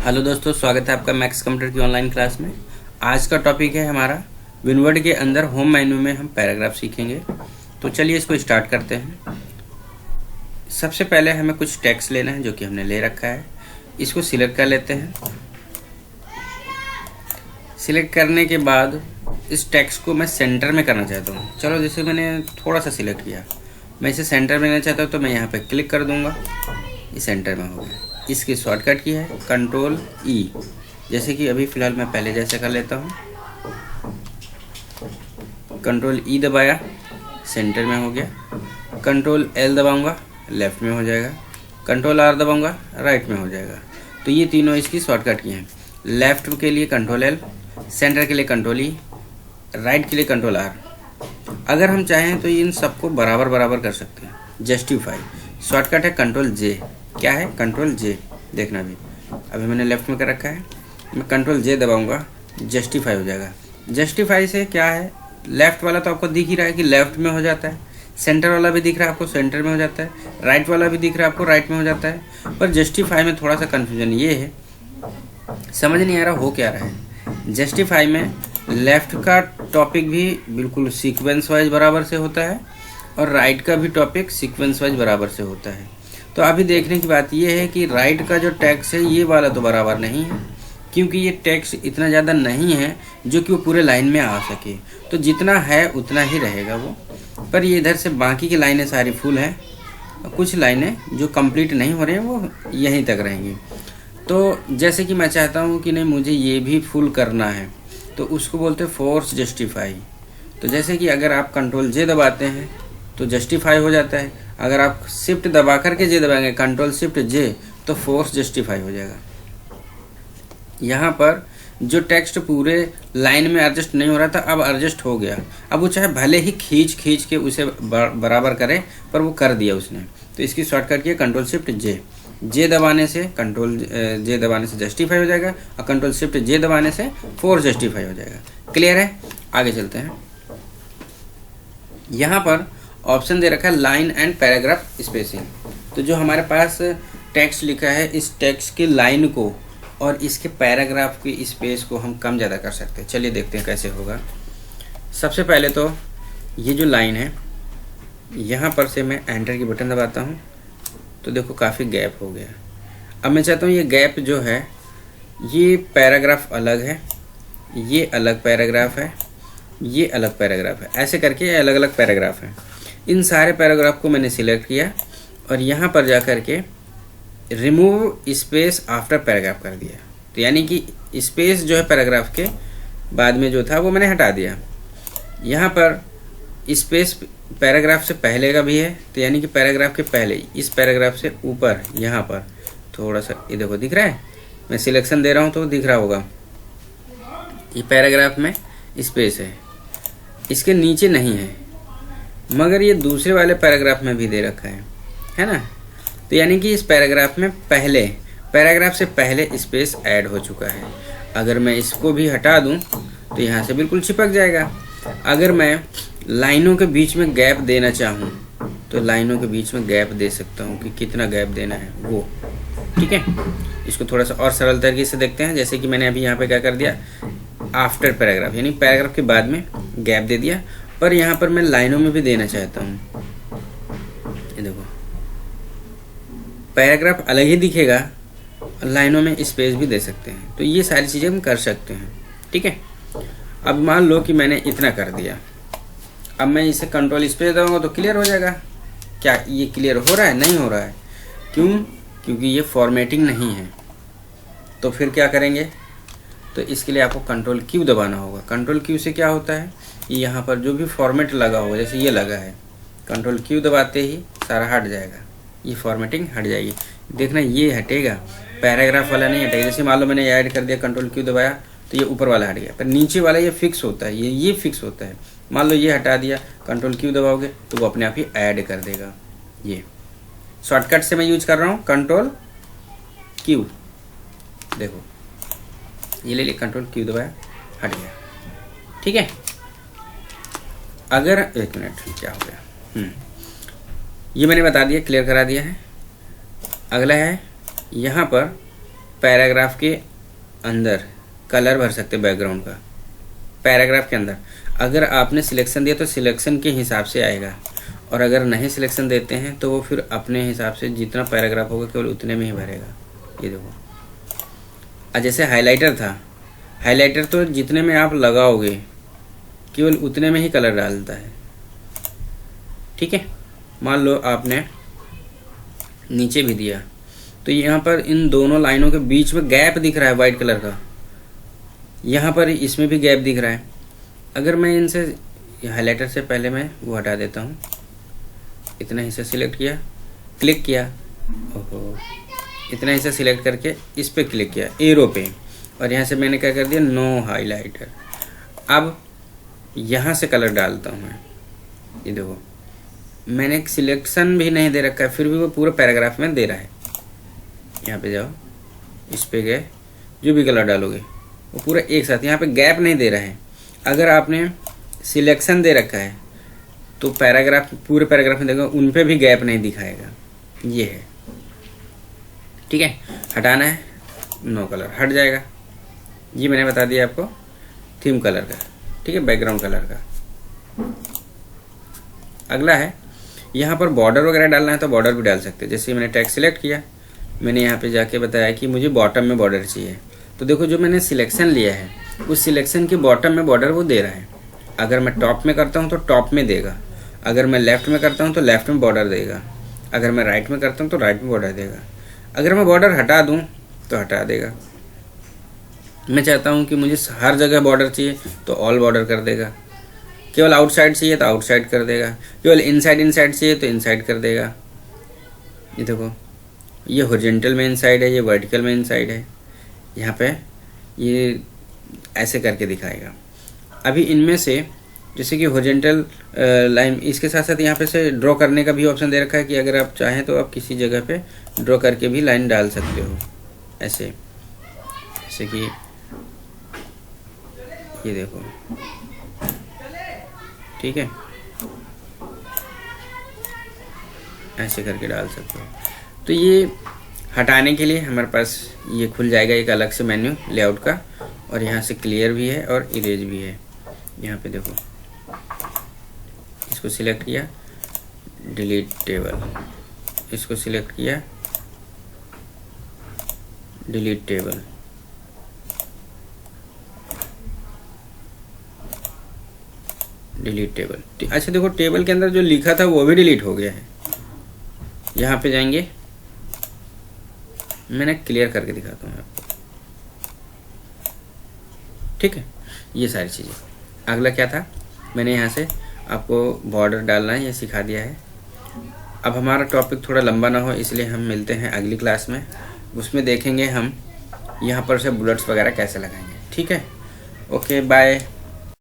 Hello दोस्तों, स्वागत है आपका मैक्स कंप्यूटर की ऑनलाइन क्लास में। आज का टॉपिक है हमारा विनवर्ड के अंदर होम मेन्यू में हम पैराग्राफ सीखेंगे। तो चलिए इसको स्टार्ट करते हैं। सबसे पहले हमें कुछ टेक्स्ट लेना है जो कि हमने ले रखा है। इसको सिलेक्ट कर लेते हैं। सिलेक्ट करने के बाद इस टेक्स्ट को मैं सेंटर में करना चाहता हूँ। चलो, जैसे मैंने थोड़ा सा सिलेक्ट किया, मैं इसे सेंटर में लेना चाहता हूँ तो मैं यहाँ पे क्लिक कर दूँगा, ये सेंटर में हो गया। इसकी शॉर्टकट की है कंट्रोल ई। जैसे कि अभी फ़िलहाल मैं पहले जैसे कर लेता हूँ, कंट्रोल ई दबाया, सेंटर में हो गया। कंट्रोल एल दबाऊँगा, लेफ़्ट में हो जाएगा। कंट्रोल आर दबाऊँगा, राइट में हो जाएगा। तो ये तीनों इसकी शॉर्टकट की हैं। लेफ़्ट के लिए कंट्रोल एल, सेंटर के लिए कंट्रोल ई, राइट के लिए कंट्रोल आर। अगर हम चाहें तो इन सबको बराबर बराबर कर सकते हैं। जस्टिफाई शॉर्टकट है कंट्रोल जे। क्या है? कंट्रोल जे। देखना अभी मैंने लेफ़्ट में कर रखा है, मैं कंट्रोल जे दबाऊंगा, जस्टिफाई हो जाएगा। जस्टिफाई से क्या है, लेफ़्ट वाला तो आपको दिख ही रहा है कि लेफ़्ट में हो जाता है, सेंटर वाला भी दिख रहा है आपको, सेंटर में हो जाता है, राइट वाला भी दिख रहा है आपको, राइट में हो जाता है। पर जस्टिफाई में थोड़ा सा कन्फ्यूजन ये है, समझ नहीं आ रहा हो क्या रहा है। जस्टिफाई में लेफ़्ट का टॉपिक भी बिल्कुल सीक्वेंस वाइज बराबर से होता है और राइट का भी टॉपिक सीक्वेंस वाइज बराबर से होता है। तो अभी देखने की बात यह है कि राइट का जो टेक्स्ट है ये वाला तो बराबर नहीं है, क्योंकि ये टेक्स्ट इतना ज़्यादा नहीं है जो कि वो पूरे लाइन में आ सके। तो जितना है उतना ही रहेगा वो। पर ये इधर से बाकी की लाइनें सारी फुल हैं, कुछ लाइनें जो कंप्लीट नहीं हो रही हैं वो यहीं तक रहेंगी। तो जैसे कि मैं चाहता हूँ कि नहीं, मुझे ये भी फुल करना है, तो उसको बोलते हैं फोर्स जस्टिफाई। तो जैसे कि अगर आप कंट्रोल जे दबाते हैं तो जस्टिफाई हो जाता है। अगर आप शिफ्ट दबा करके जे दबाएंगे, कंट्रोल शिफ्ट जे, तो फोर्स जस्टिफाई हो जाएगा। यहाँ पर जो टेक्स्ट पूरे लाइन में एडजस्ट नहीं हो रहा था, अब एडजस्ट हो गया। अब वो चाहे भले ही खींच के उसे बराबर करे, पर वो कर दिया उसने। तो इसकी शॉर्टकट की है कंट्रोल शिफ्ट जे। जे दबाने से, कंट्रोल जे दबाने से जस्टिफाई हो जाएगा और कंट्रोल शिफ्ट जे दबाने से फोर्स जस्टिफाई हो जाएगा। क्लियर है? आगे चलते हैं। यहाँ पर ऑप्शन दे रखा है लाइन एंड पैराग्राफ स्पेसिंग। तो जो हमारे पास टेक्स्ट लिखा है, इस टेक्स्ट की लाइन को और इसके पैराग्राफ की स्पेस को हम कम ज़्यादा कर सकते हैं। चलिए देखते हैं कैसे होगा। सबसे पहले तो ये जो लाइन है, यहाँ पर से मैं एंटर की बटन दबाता हूँ तो देखो काफ़ी गैप हो गया। अब मैं चाहता हूँ ये गैप जो है, ये पैराग्राफ अलग है, ये अलग पैराग्राफ है, ये अलग पैराग्राफ है, ऐसे करके अलग अलग पैराग्राफ है। इन सारे पैराग्राफ को मैंने सिलेक्ट किया और यहाँ पर जा कर के रिमूव स्पेस आफ्टर पैराग्राफ कर दिया। तो यानी कि स्पेस जो है पैराग्राफ के बाद में जो था वो मैंने हटा दिया। यहाँ पर स्पेस पैराग्राफ से पहले का भी है, तो यानी कि पैराग्राफ के पहले, इस पैराग्राफ से ऊपर यहाँ पर थोड़ा सा, ये देखो दिख रहा है, मैं सिलेक्शन दे रहा हूँ तो दिख रहा होगा। ये पैराग्राफ में स्पेस है, इसके नीचे नहीं है, मगर ये दूसरे वाले पैराग्राफ में भी दे रखा है ना। तो यानी कि इस पैराग्राफ में पहले, पैराग्राफ से पहले स्पेस ऐड हो चुका है। अगर मैं इसको भी हटा दूं तो यहाँ से बिल्कुल चिपक जाएगा। अगर मैं लाइनों के बीच में गैप देना चाहूँ तो लाइनों के बीच में गैप दे सकता हूँ कि कितना गैप देना है वो। ठीक है, इसको थोड़ा सा और सरल तरीके से देखते हैं। जैसे कि मैंने अभी यहाँ पे क्या कर दिया, आफ्टर पैराग्राफ, यानी पैराग्राफ के बाद में गैप दे दिया। पर यहाँ पर मैं लाइनों में भी देना चाहता हूँ, ये देखो पैराग्राफ अलग ही दिखेगा, लाइनों में स्पेस भी दे सकते हैं। तो ये सारी चीज़ें हम कर सकते हैं। ठीक है, अब मान लो कि मैंने इतना कर दिया, अब मैं इसे कंट्रोल स्पेस दूंगा तो क्लियर हो जाएगा। क्या ये क्लियर हो रहा है? नहीं हो रहा है। क्यों? क्योंकि ये फॉर्मेटिंग नहीं है। तो फिर क्या करेंगे, तो इसके लिए आपको कंट्रोल क्यू दबाना होगा। कंट्रोल क्यू से क्या होता है, यहाँ पर जो भी फॉर्मेट लगा होगा, जैसे ये लगा है, कंट्रोल क्यू दबाते ही सारा हट जाएगा, ये फॉर्मेटिंग हट जाएगी। देखना ये हटेगा, पैराग्राफ वाला नहीं हटेगा। जैसे मान लो मैंने ऐड कर दिया, कंट्रोल क्यू दबाया तो ये ऊपर वाला हट गया, पर नीचे वाला ये फिक्स होता है, ये फिक्स होता है। मान लो ये हटा दिया, कंट्रोल क्यू दबाओगे तो वो अपने आप ही ऐड कर देगा। ये शॉर्टकट से मैं यूज कर रहा हूँ, कंट्रोल क्यू। देखो ये ले लिया, कंट्रोल क्यू दबाया, हट गया। ठीक है, अगर एक मिनट, क्या हो गया, ये मैंने बता दिया, क्लियर करा दिया है। अगला है यहाँ पर पैराग्राफ के अंदर कलर भर सकते बैकग्राउंड का, पैराग्राफ के अंदर। अगर आपने सिलेक्शन दिया तो सिलेक्शन के हिसाब से आएगा, और अगर नहीं सिलेक्शन देते हैं तो वो फिर अपने हिसाब से जितना पैराग्राफ होगा केवल उतने में ही भरेगा। ये देखो, जैसे हाइलाइटर था, हाइलाइटर तो जितने में आप लगाओगे केवल उतने में ही कलर डालता है। ठीक है, मान लो आपने नीचे भी दिया तो यहाँ पर इन दोनों लाइनों के बीच में गैप दिख रहा है वाइट कलर का, यहाँ पर इसमें भी गैप दिख रहा है। अगर मैं इनसे हाइलाइटर से पहले मैं वो हटा देता हूँ, इतना हिस्सा सिलेक्ट किया, क्लिक किया, ओहो, इतना हिस्सा सिलेक्ट करके इस पे क्लिक किया एरो पे, और यहाँ से मैंने क्या कर दिया, नो हाइलाइटर। अब यहाँ से कलर डालता हूँ मैं, ये देखो मैंने एक सिलेक्शन भी नहीं दे रखा है, फिर भी वो पूरा पैराग्राफ में दे रहा है। यहाँ पे जाओ, इस पे गए, जो भी कलर डालोगे वो पूरा एक साथ, यहाँ पे गैप नहीं दे रहा है। अगर आपने सिलेक्शन दे रखा है तो पैराग्राफ, पूरे पैराग्राफ में देखो उन पे भी गैप नहीं दिखाएगा। ये है, ठीक है। हटाना है, नो कलर हट जाएगा। ये मैंने बता दिया आपको थीम कलर का, ठीक है, बैकग्राउंड कलर का। अगला है, यहाँ पर बॉर्डर वगैरह डालना है तो बॉर्डर भी डाल सकते हैं। जैसे मैंने टैग सिलेक्ट किया, मैंने यहाँ पे जाके बताया कि मुझे बॉटम में बॉर्डर चाहिए, तो देखो जो मैंने सिलेक्शन लिया है उस सिलेक्शन के बॉटम में बॉर्डर वो दे रहा है। अगर मैं टॉप में करता हूँ तो टॉप में देगा, अगर मैं लेफ्ट में करता हूँ तो लेफ्ट में बॉर्डर देगा, अगर मैं राइट में करता हूँ तो राइट में बॉर्डर देगा। अगर मैं बॉर्डर हटा दूँ तो हटा देगा। मैं चाहता हूँ कि मुझे हर जगह बॉर्डर चाहिए तो ऑल बॉर्डर कर देगा, केवल आउटसाइड चाहिए तो आउटसाइड कर देगा, केवल इनसाइड चाहिए तो इनसाइड कर देगा। ये देखो, ये हॉरिजॉन्टल में इनसाइड है, ये वर्टिकल में इनसाइड है, यहाँ पे ये ऐसे करके दिखाएगा। अभी इनमें से जैसे कि हॉरिजॉन्टल लाइन, इसके साथ साथ यहाँ पे से ड्रॉ करने का भी ऑप्शन दे रखा है कि अगर आप चाहें तो आप किसी जगह पे ड्रॉ करके भी लाइन डाल सकते हो, ऐसे। जैसे कि ये देखो, ठीक है, ऐसे करके डाल सकते हो। तो ये हटाने के लिए हमारे पास ये खुल जाएगा एक अलग से मेन्यू लेआउट का, और यहाँ से क्लियर भी है और इरेज भी है। यहाँ पे देखो, इसको सिलेक्ट किया, डिलीट टेबल, इसको सिलेक्ट किया, डिलीट टेबल, डिलीट टेबल। अच्छा देखो, टेबल के अंदर जो लिखा था वो भी डिलीट हो गया है। यहाँ पे जाएंगे, मैंने क्लियर करके दिखाता हूँ आपको, ठीक है, ये सारी चीज़ें। अगला क्या था, मैंने यहाँ से आपको बॉर्डर डालना है ये सिखा दिया है। अब हमारा टॉपिक थोड़ा लंबा ना हो इसलिए हम मिलते हैं अगली क्लास में, उसमें देखेंगे हम यहाँ पर से बुलेट्स वगैरह कैसे लगाएंगे। ठीक है, ओके, बाय।